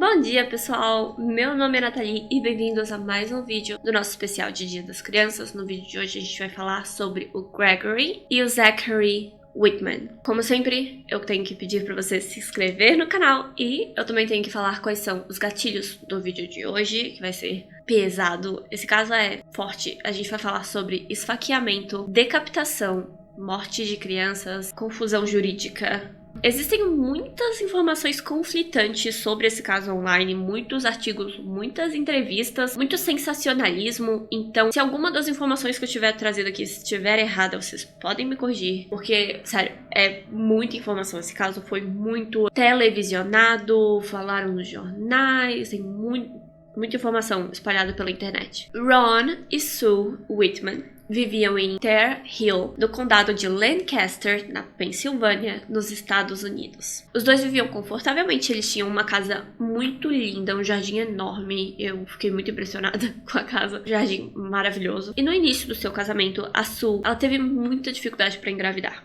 Bom dia, pessoal! Meu nome é Nathalie e bem-vindos a mais um vídeo do nosso especial de Dia das Crianças. No vídeo de hoje a gente vai falar sobre o Gregory e o Zachary Whitman. Como sempre, eu tenho que pedir para você se inscrever no canal e eu também tenho que falar quais são os gatilhos do vídeo de hoje, que vai ser pesado. Esse caso é forte. A gente vai falar sobre esfaqueamento, decapitação, morte de crianças, confusão jurídica. Existem muitas informações conflitantes sobre esse caso online, muitos artigos, muitas entrevistas, muito sensacionalismo. Então, se alguma das informações que eu tiver trazido aqui estiver errada, vocês podem me corrigir, porque, sério, é muita informação. Esse caso foi muito televisionado, falaram nos jornais, tem muita informação espalhada pela internet. Ron e Sue Whitman viviam em Terre Hill, no condado de Lancaster, na Pensilvânia, nos Estados Unidos. Os dois viviam confortavelmente, eles tinham uma casa muito linda, um jardim enorme. Eu fiquei muito impressionada com a casa, um jardim maravilhoso. E no início do seu casamento, a Sue, ela teve muita dificuldade para engravidar.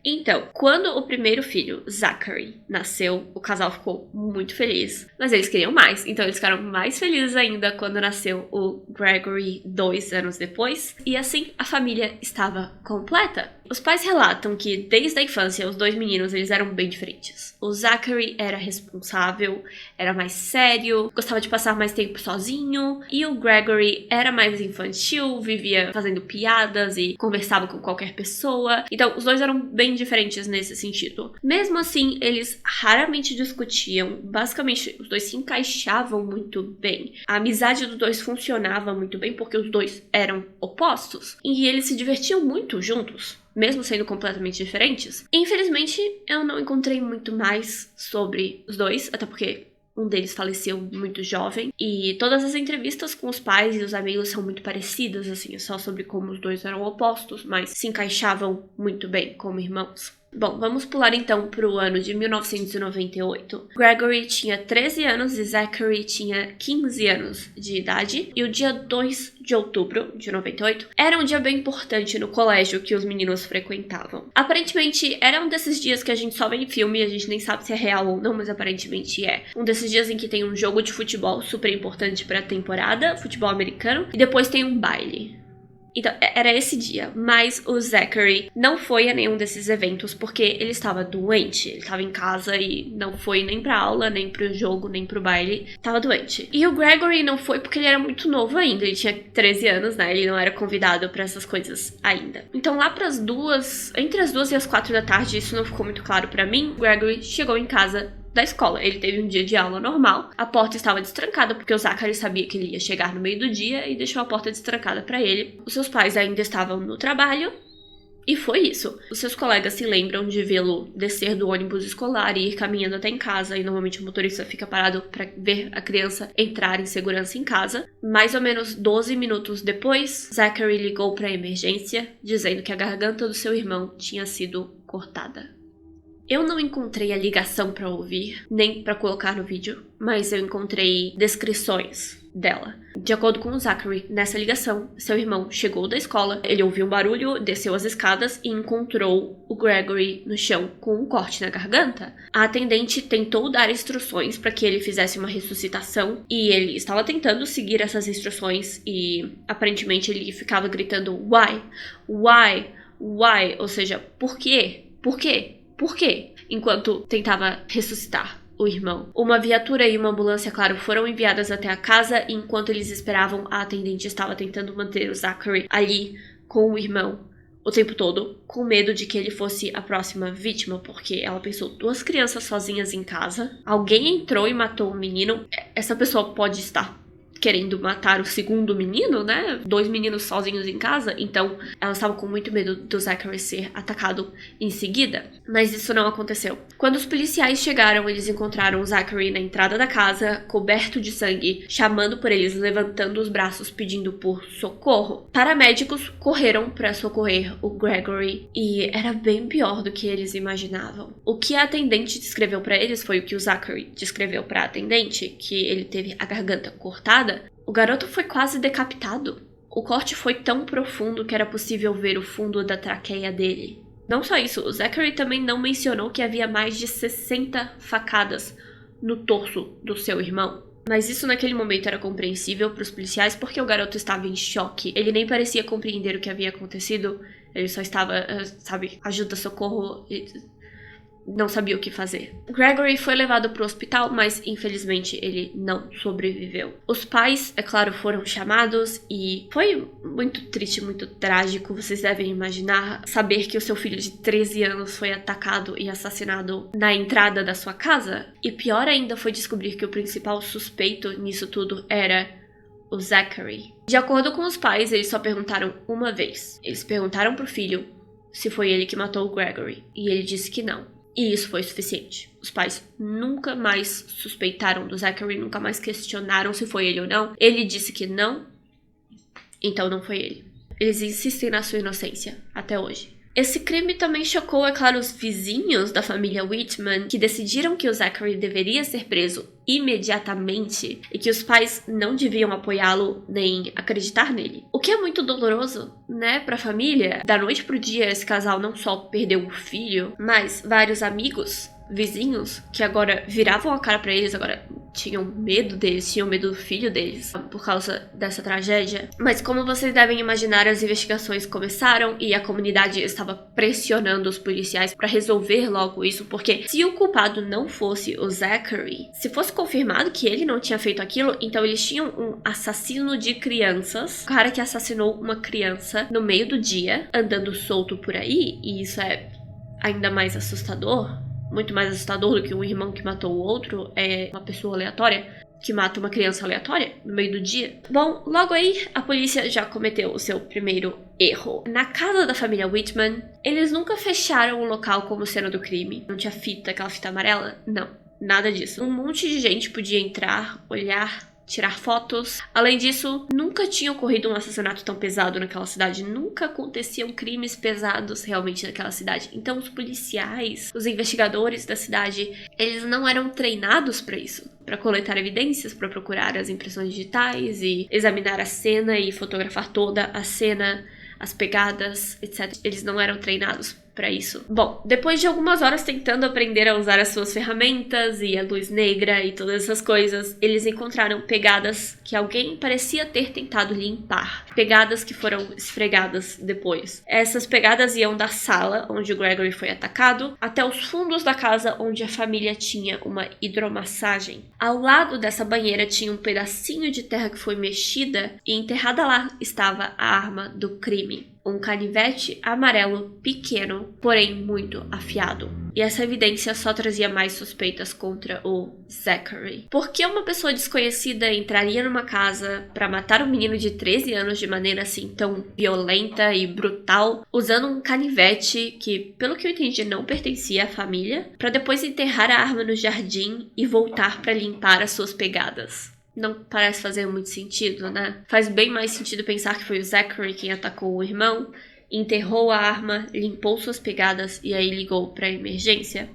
Então, quando o primeiro filho, Zachary, nasceu, o casal ficou muito feliz, mas eles queriam mais, então eles ficaram mais felizes ainda quando nasceu o Gregory 2 anos depois, e assim a família estava completa. Os pais relatam que desde a infância os dois meninos eles eram bem diferentes. O Zachary era responsável, era mais sério, gostava de passar mais tempo sozinho, e o Gregory era mais infantil, vivia fazendo piadas e conversava com qualquer pessoa. Então os dois eram bem diferentes nesse sentido. Mesmo assim, eles raramente discutiam. Basicamente, os dois se encaixavam muito bem. A amizade dos dois funcionava muito bem porque os dois eram opostos. E eles se divertiam muito juntos, mesmo sendo completamente diferentes. Infelizmente, eu não encontrei muito mais sobre os dois, até porque um deles faleceu muito jovem. E todas as entrevistas com os pais e os amigos são muito parecidas, assim, só sobre como os dois eram opostos, mas se encaixavam muito bem como irmãos. Bom, vamos pular então para o ano de 1998. Gregory tinha 13 anos e Zachary tinha 15 anos de idade. E o dia 2 de outubro de 98 era um dia bem importante no colégio que os meninos frequentavam. Aparentemente, era um desses dias que a gente só vê em filme e a gente nem sabe se é real ou não, mas aparentemente é. Um desses dias em que tem um jogo de futebol super importante para a temporada, futebol americano, e depois tem um baile. Então, era esse dia, mas o Zachary não foi a nenhum desses eventos porque ele estava doente, ele estava em casa e não foi nem pra aula, nem pro jogo, nem pro baile, estava doente. E o Gregory não foi porque ele era muito novo ainda, ele tinha 13 anos, né, ele não era convidado pra essas coisas ainda. Então lá entre as 2 e as 4 da tarde, isso não ficou muito claro pra mim, o Gregory chegou em casa da escola. Ele teve um dia de aula normal, a porta estava destrancada porque o Zachary sabia que ele ia chegar no meio do dia e deixou a porta destrancada para ele. Os seus pais ainda estavam no trabalho e foi isso. Os seus colegas se lembram de vê-lo descer do ônibus escolar e ir caminhando até em casa, e normalmente o motorista fica parado para ver a criança entrar em segurança em casa. Mais ou menos 12 minutos depois, Zachary ligou para a emergência dizendo que a garganta do seu irmão tinha sido cortada. Eu não encontrei a ligação pra ouvir, nem pra colocar no vídeo, mas eu encontrei descrições dela. De acordo com o Zachary, nessa ligação, seu irmão chegou da escola, ele ouviu um barulho, desceu as escadas e encontrou o Gregory no chão com um corte na garganta. A atendente tentou dar instruções para que ele fizesse uma ressuscitação e ele estava tentando seguir essas instruções e aparentemente ele ficava gritando why, why, why, ou seja, por quê, por quê? Por quê? Enquanto tentava ressuscitar o irmão. Uma viatura e uma ambulância, claro, foram enviadas até a casa e enquanto eles esperavam, a atendente estava tentando manter o Zachary ali com o irmão o tempo todo, com medo de que ele fosse a próxima vítima, porque ela pensou, 2 crianças sozinhas em casa, alguém entrou e matou o menino, essa pessoa pode estar querendo matar o segundo menino, né? 2 meninos sozinhos em casa. Então, elas estavam com muito medo do Zachary ser atacado em seguida. Mas isso não aconteceu. Quando os policiais chegaram, eles encontraram o Zachary na entrada da casa, coberto de sangue, chamando por eles, levantando os braços, pedindo por socorro. Paramédicos correram para socorrer o Gregory e era bem pior do que eles imaginavam. O que a atendente descreveu para eles foi o que o Zachary descreveu para a atendente, que ele teve a garganta cortada. O garoto foi quase decapitado. O corte foi tão profundo que era possível ver o fundo da traqueia dele. Não só isso, o Zachary também não mencionou que havia mais de 60 facadas no torso do seu irmão. Mas isso naquele momento era compreensível para os policiais porque o garoto estava em choque. Ele nem parecia compreender o que havia acontecido. Ele só estava, ajuda, socorro, não sabia o que fazer. Gregory foi levado para o hospital, mas infelizmente ele não sobreviveu. Os pais, é claro, foram chamados e foi muito triste, muito trágico. Vocês devem imaginar saber que o seu filho de 13 anos foi atacado e assassinado na entrada da sua casa. E pior ainda foi descobrir que o principal suspeito nisso tudo era o Zachary. De acordo com os pais, eles só perguntaram uma vez. Eles perguntaram pro filho se foi ele que matou o Gregory. E ele disse que não. E isso foi suficiente. Os pais nunca mais suspeitaram do Zachary, nunca mais questionaram se foi ele ou não. Ele disse que não, então não foi ele. Eles insistem na sua inocência até hoje. Esse crime também chocou, é claro, os vizinhos da família Whitman, que decidiram que o Zachary deveria ser preso imediatamente e que os pais não deviam apoiá-lo nem acreditar nele. O que é muito doloroso, né, pra família. Da noite pro dia, esse casal não só perdeu o filho, mas vários amigos, vizinhos, que agora viravam a cara pra eles, agora tinham medo deles, tinham medo do filho deles por causa dessa tragédia. Mas como vocês devem imaginar, as investigações começaram e a comunidade estava pressionando os policiais para resolver logo isso, porque se o culpado não fosse o Zachary, se fosse confirmado que ele não tinha feito aquilo, então eles tinham um assassino de crianças, um cara que assassinou uma criança no meio do dia, andando solto por aí, e isso é ainda mais assustador. Muito mais assustador do que um irmão que matou o outro, é uma pessoa aleatória que mata uma criança aleatória no meio do dia. Bom, logo aí, a polícia já cometeu o seu primeiro erro. Na casa da família Whitman, eles nunca fecharam o local como cena do crime. Não tinha fita, aquela fita amarela? Não, nada disso. Um monte de gente podia entrar, olhar, tirar fotos. Além disso, nunca tinha ocorrido um assassinato tão pesado naquela cidade. Nunca aconteciam crimes pesados realmente naquela cidade. Então os policiais, os investigadores da cidade, eles não eram treinados para isso. Para coletar evidências, para procurar as impressões digitais e examinar a cena e fotografar toda a cena, as pegadas, etc. Eles não eram treinados para isso. Bom, depois de algumas horas tentando aprender a usar as suas ferramentas e a luz negra e todas essas coisas, eles encontraram pegadas que alguém parecia ter tentado limpar. Pegadas que foram esfregadas depois. Essas pegadas iam da sala onde o Gregory foi atacado até os fundos da casa onde a família tinha uma hidromassagem. Ao lado dessa banheira tinha um pedacinho de terra que foi mexida e enterrada lá estava a arma do crime. Um canivete amarelo pequeno, porém muito afiado. E essa evidência só trazia mais suspeitas contra o Zachary. Por que uma pessoa desconhecida entraria numa casa para matar um menino de 13 anos de maneira assim tão violenta e brutal, usando um canivete que, pelo que eu entendi, não pertencia à família, para depois enterrar a arma no jardim e voltar para limpar as suas pegadas? Não parece fazer muito sentido, né? Faz bem mais sentido pensar que foi o Zachary quem atacou o irmão, enterrou a arma, limpou suas pegadas e aí ligou pra emergência.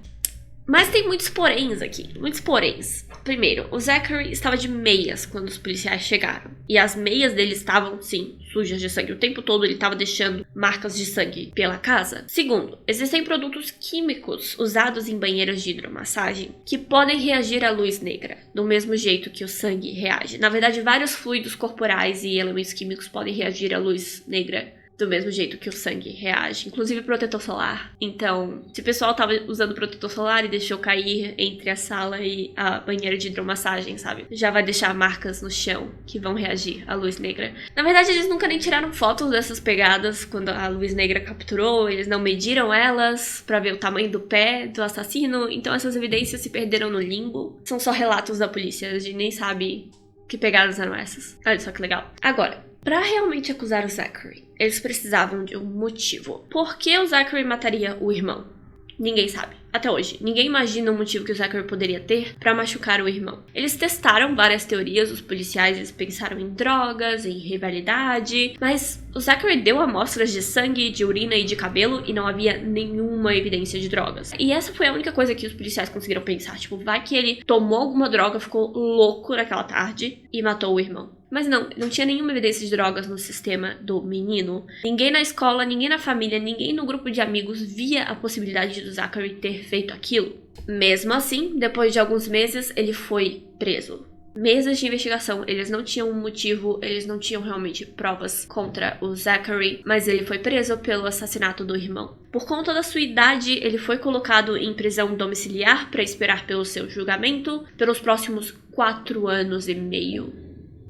Mas tem muitos poréns aqui, muitos poréns. Primeiro, o Zachary estava de meias quando os policiais chegaram. E as meias dele estavam, sim, sujas de sangue. O tempo todo ele estava deixando marcas de sangue pela casa. Segundo, existem produtos químicos usados em banheiros de hidromassagem que podem reagir à luz negra, do mesmo jeito que o sangue reage. Na verdade, vários fluidos corporais e elementos químicos podem reagir à luz negra do mesmo jeito que o sangue reage, inclusive protetor solar. Então, se o pessoal tava usando protetor solar e deixou cair entre a sala e a banheira de hidromassagem, sabe? Já vai deixar marcas no chão que vão reagir à luz negra. Na verdade, eles nunca nem tiraram fotos dessas pegadas quando a luz negra capturou, eles não mediram elas pra ver o tamanho do pé do assassino, então essas evidências se perderam no limbo. São só relatos da polícia, a gente nem sabe que pegadas eram essas. Olha só que legal. Agora, para realmente acusar o Zachary, eles precisavam de um motivo. Por que o Zachary mataria o irmão? Ninguém sabe. Até hoje, ninguém imagina o motivo que o Zachary poderia ter para machucar o irmão. Eles testaram várias teorias, os policiais eles pensaram em drogas, em rivalidade, mas o Zachary deu amostras de sangue, de urina e de cabelo e não havia nenhuma evidência de drogas. E essa foi a única coisa que os policiais conseguiram pensar, tipo, vai que ele tomou alguma droga, ficou louco naquela tarde e matou o irmão. Mas não tinha nenhuma evidência de drogas no sistema do menino. Ninguém na escola, ninguém na família, ninguém no grupo de amigos via a possibilidade do Zachary ter feito aquilo. Mesmo assim, depois de alguns meses, ele foi preso. Meses de investigação, eles não tinham um motivo, eles não tinham realmente provas contra o Zachary, mas ele foi preso pelo assassinato do irmão. Por conta da sua idade, ele foi colocado em prisão domiciliar para esperar pelo seu julgamento pelos próximos 4 anos e meio.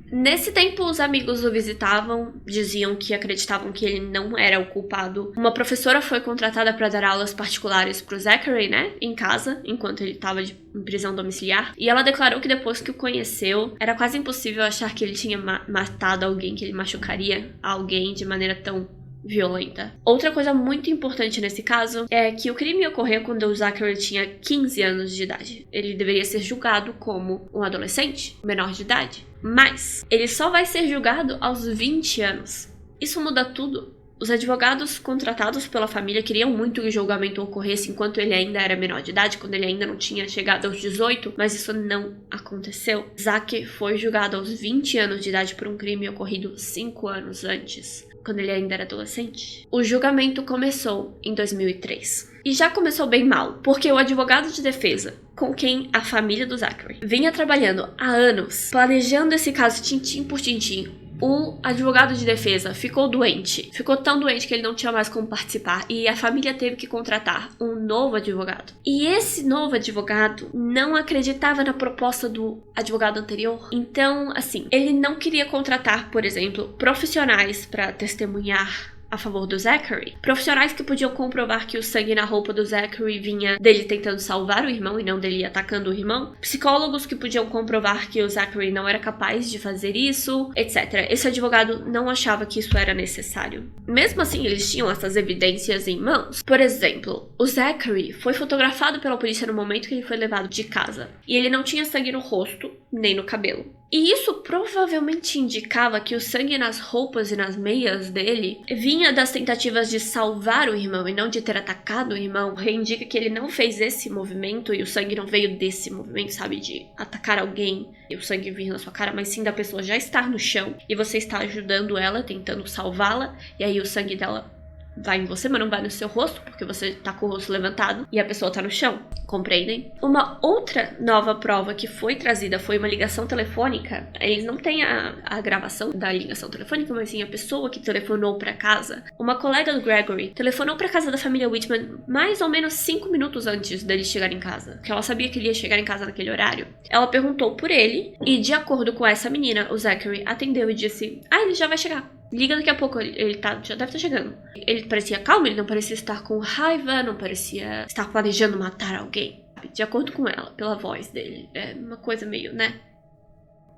Nesse tempo, os amigos o visitavam, diziam que acreditavam que ele não era o culpado. Uma professora foi contratada para dar aulas particulares pro Zachary, em casa, enquanto ele estava em prisão domiciliar. E ela declarou que depois que o conheceu, era quase impossível achar que ele tinha matado alguém, que ele machucaria alguém de maneira tão violenta. Outra coisa muito importante nesse caso é que o crime ocorreu quando o Zachary tinha 15 anos de idade. Ele deveria ser julgado como um adolescente, menor de idade. Mas ele só vai ser julgado aos 20 anos. Isso muda tudo. Os advogados contratados pela família queriam muito que o julgamento ocorresse enquanto ele ainda era menor de idade, quando ele ainda não tinha chegado aos 18, mas isso não aconteceu. Zack foi julgado aos 20 anos de idade por um crime ocorrido 5 anos antes, quando ele ainda era adolescente. O julgamento começou em 2003. E já começou bem mal, porque o advogado de defesa, com quem a família do Zachary vinha trabalhando há anos, planejando esse caso tintim por tintim, o advogado de defesa ficou doente. Ficou tão doente que ele não tinha mais como participar. E a família teve que contratar um novo advogado. E esse novo advogado não acreditava na proposta do advogado anterior. Então, assim, ele não queria contratar, por exemplo, profissionais para testemunhar a favor do Zachary. Profissionais que podiam comprovar que o sangue na roupa do Zachary vinha dele tentando salvar o irmão e não dele atacando o irmão. Psicólogos que podiam comprovar que o Zachary não era capaz de fazer isso, etc. Esse advogado não achava que isso era necessário. Mesmo assim, eles tinham essas evidências em mãos. Por exemplo, o Zachary foi fotografado pela polícia no momento que ele foi levado de casa. E ele não tinha sangue no rosto, nem no cabelo. E isso provavelmente indicava que o sangue nas roupas e nas meias dele vinha das tentativas de salvar o irmão e não de ter atacado o irmão. Indica que ele não fez esse movimento e o sangue não veio desse movimento, sabe? De atacar alguém e o sangue vir na sua cara, mas sim da pessoa já estar no chão e você está ajudando ela, tentando salvá-la, e aí o sangue dela vai em você, mas não vai no seu rosto, porque você tá com o rosto levantado e a pessoa tá no chão. Compreendem? Uma outra nova prova que foi trazida foi uma ligação telefônica. Eles não têm a gravação da ligação telefônica, mas sim a pessoa que telefonou pra casa. Uma colega do Gregory telefonou pra casa da família Whitman mais ou menos 5 minutos antes dele chegar em casa, porque ela sabia que ele ia chegar em casa naquele horário. Ela perguntou por ele e, de acordo com essa menina, o Zachary atendeu e disse: ele já vai chegar. Liga daqui a pouco, ele já deve estar chegando. Ele parecia calmo, ele não parecia estar com raiva, não parecia estar planejando matar alguém. De acordo com ela, pela voz dele. É uma coisa meio, É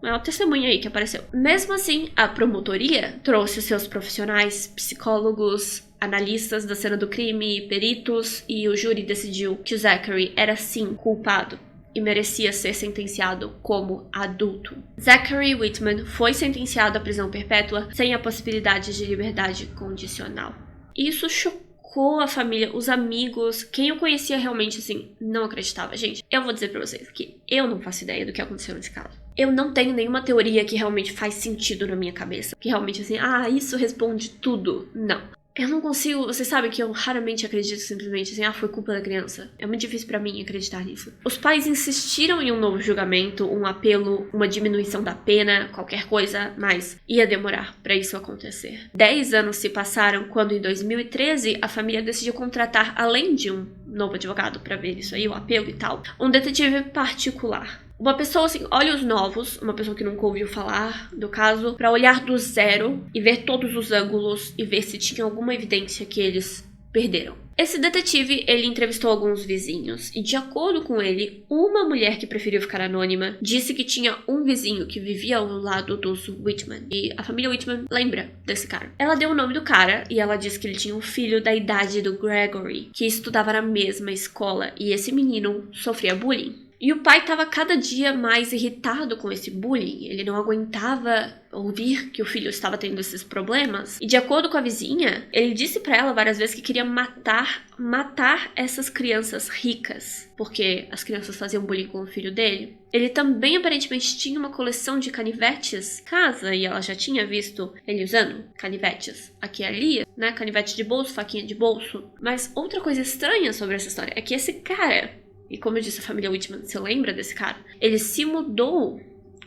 uma testemunha aí que apareceu. Mesmo assim, a promotoria trouxe seus profissionais, psicólogos, analistas da cena do crime, peritos, e o júri decidiu que o Zachary era sim culpado e merecia ser sentenciado como adulto. Zachary Whitman foi sentenciado à prisão perpétua sem a possibilidade de liberdade condicional. Isso chocou a família, os amigos, quem eu conhecia realmente, assim, não acreditava. Gente, eu vou dizer pra vocês que eu não faço ideia do que aconteceu nesse caso. Eu não tenho nenhuma teoria que realmente faz sentido na minha cabeça. Que realmente, assim, isso responde tudo. Não. Eu não consigo, vocês sabem que eu raramente acredito simplesmente assim, foi culpa da criança. É muito difícil pra mim acreditar nisso. Os pais insistiram em um novo julgamento, um apelo, uma diminuição da pena, qualquer coisa, mas ia demorar pra isso acontecer. 10 anos se passaram quando em 2013 a família decidiu contratar, além de um novo advogado pra ver isso aí, o apelo e tal, um detetive particular. Uma pessoa, assim, olhos novos, uma pessoa que nunca ouviu falar do caso, pra olhar do zero e ver todos os ângulos e ver se tinha alguma evidência que eles perderam. Esse detetive, ele entrevistou alguns vizinhos e, de acordo com ele, uma mulher que preferiu ficar anônima disse que tinha um vizinho que vivia ao lado dos Whitman. E a família Whitman lembra desse cara. Ela deu o nome do cara e ela disse que ele tinha um filho da idade do Gregory, que estudava na mesma escola, e esse menino sofria bullying. E o pai estava cada dia mais irritado com esse bullying. Ele não aguentava ouvir que o filho estava tendo esses problemas. E de acordo com a vizinha, ele disse para ela várias vezes que queria matar essas crianças ricas, porque as crianças faziam bullying com o filho dele. Ele também aparentemente tinha uma coleção de canivetes em casa, e ela já tinha visto ele usando canivetes aqui e ali, né? Canivete de bolso, faquinha de bolso. Mas outra coisa estranha sobre essa história é que esse cara, e como eu disse, a família Whitman se lembra desse cara, ele se mudou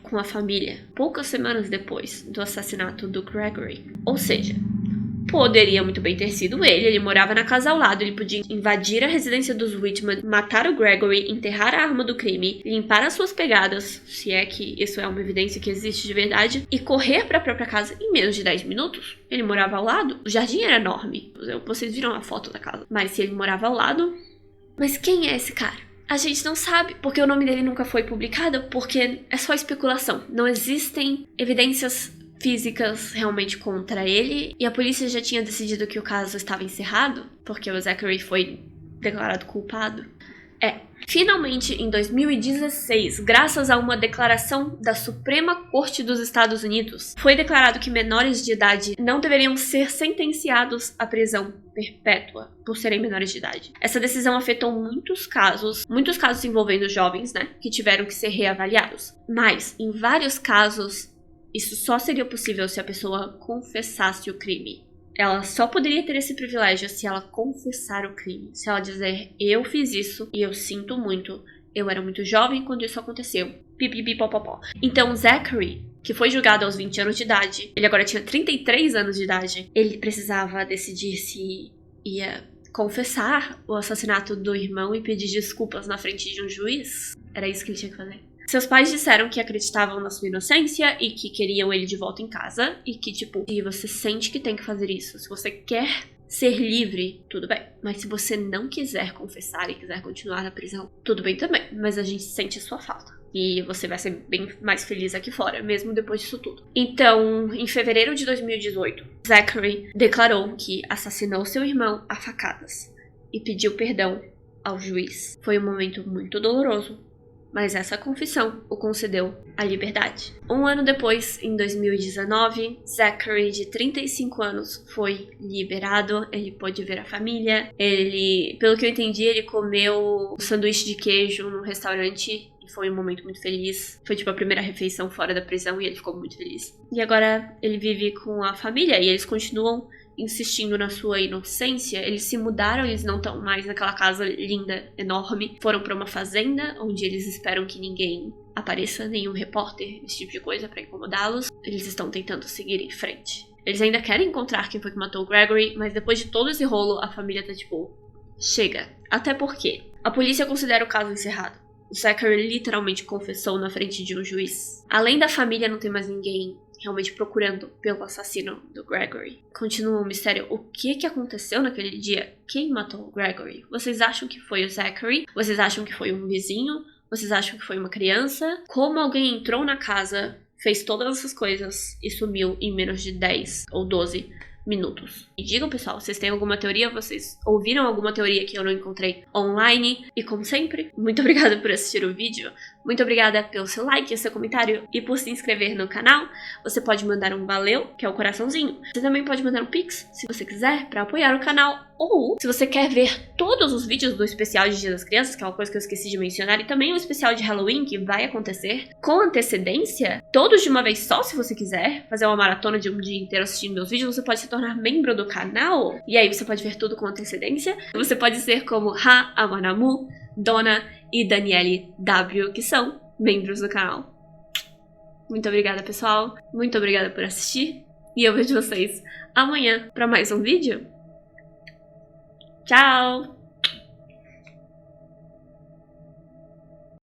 com a família poucas semanas depois do assassinato do Gregory. Ou seja, poderia muito bem ter sido ele morava na casa ao lado, ele podia invadir a residência dos Whitman, matar o Gregory, enterrar a arma do crime, limpar as suas pegadas, se é que isso é uma evidência que existe de verdade, e correr para a própria casa em menos de 10 minutos. Ele morava ao lado, o jardim era enorme, vocês viram a foto da casa, mas se ele morava ao lado... Mas quem é esse cara? A gente não sabe, porque o nome dele nunca foi publicado, porque é só especulação. Não existem evidências físicas realmente contra ele, e a polícia já tinha decidido que o caso estava encerrado, porque o Zachary foi declarado culpado. Finalmente, em 2016, graças a uma declaração da Suprema Corte dos Estados Unidos, foi declarado que menores de idade não deveriam ser sentenciados à prisão perpétua por serem menores de idade. Essa decisão afetou muitos casos envolvendo jovens, né, que tiveram que ser reavaliados. Mas, em vários casos, isso só seria possível se a pessoa confessasse o crime. Ela só poderia ter esse privilégio se ela confessar o crime. Se ela dizer, eu fiz isso e eu sinto muito. Eu era muito jovem quando isso aconteceu. Pipipipopopó. Então, Zachary, que foi julgado aos 20 anos de idade, ele agora tinha 33 anos de idade, ele precisava decidir se ia confessar o assassinato do irmão e pedir desculpas na frente de um juiz. Era isso que ele tinha que fazer. Seus pais disseram que acreditavam na sua inocência e que queriam ele de volta em casa. E que, tipo, se você sente que tem que fazer isso, se você quer ser livre, tudo bem. Mas se você não quiser confessar e quiser continuar na prisão, tudo bem também. Mas a gente sente a sua falta. E você vai ser bem mais feliz aqui fora, mesmo depois disso tudo. Então, em fevereiro de 2018, Zachary declarou que assassinou seu irmão a facadas. E pediu perdão ao juiz. Foi um momento muito doloroso. Mas essa confissão o concedeu a liberdade. Um ano depois, em 2019, Zachary, de 35 anos, foi liberado. Ele pôde ver a família. Ele, pelo que eu entendi, ele comeu um sanduíche de queijo num restaurante. E foi um momento muito feliz. Foi tipo a primeira refeição fora da prisão e ele ficou muito feliz. E agora ele vive com a família e eles continuam insistindo na sua inocência. Eles se mudaram, eles não estão mais naquela casa linda, enorme. Foram para uma fazenda, onde eles esperam que ninguém apareça, nenhum repórter, esse tipo de coisa, para incomodá-los. Eles estão tentando seguir em frente. Eles ainda querem encontrar quem foi que matou o Gregory, mas depois de todo esse rolo, a família tá tipo, chega. Até porque a polícia considera o caso encerrado. O Zachary literalmente confessou na frente de um juiz. Além da família, não tem mais ninguém realmente procurando pelo assassino do Gregory. Continua um mistério. O que aconteceu naquele dia? Quem matou o Gregory? Vocês acham que foi o Zachary? Vocês acham que foi um vizinho? Vocês acham que foi uma criança? Como alguém entrou na casa, fez todas essas coisas e sumiu em menos de 10 ou 12 minutos? E digam, pessoal, vocês têm alguma teoria? Vocês ouviram alguma teoria que eu não encontrei online? E como sempre, muito obrigada por assistir o vídeo. Muito obrigada pelo seu like, seu comentário e por se inscrever no canal. Você pode mandar um valeu, que é o coraçãozinho. Você também pode mandar um pix, se você quiser, para apoiar o canal. Ou, se você quer ver todos os vídeos do especial de Dia das Crianças, que é uma coisa que eu esqueci de mencionar, e também o especial de Halloween, que vai acontecer com antecedência, todos de uma vez só, se você quiser, fazer uma maratona de um dia inteiro assistindo meus vídeos, você pode se tornar membro do canal. E aí você pode ver tudo com antecedência. Você pode ser como Ha, Amanamu, Dona e Daniele W, que são membros do canal. Muito obrigada, pessoal. Muito obrigada por assistir. E eu vejo vocês amanhã para mais um vídeo. Tchau!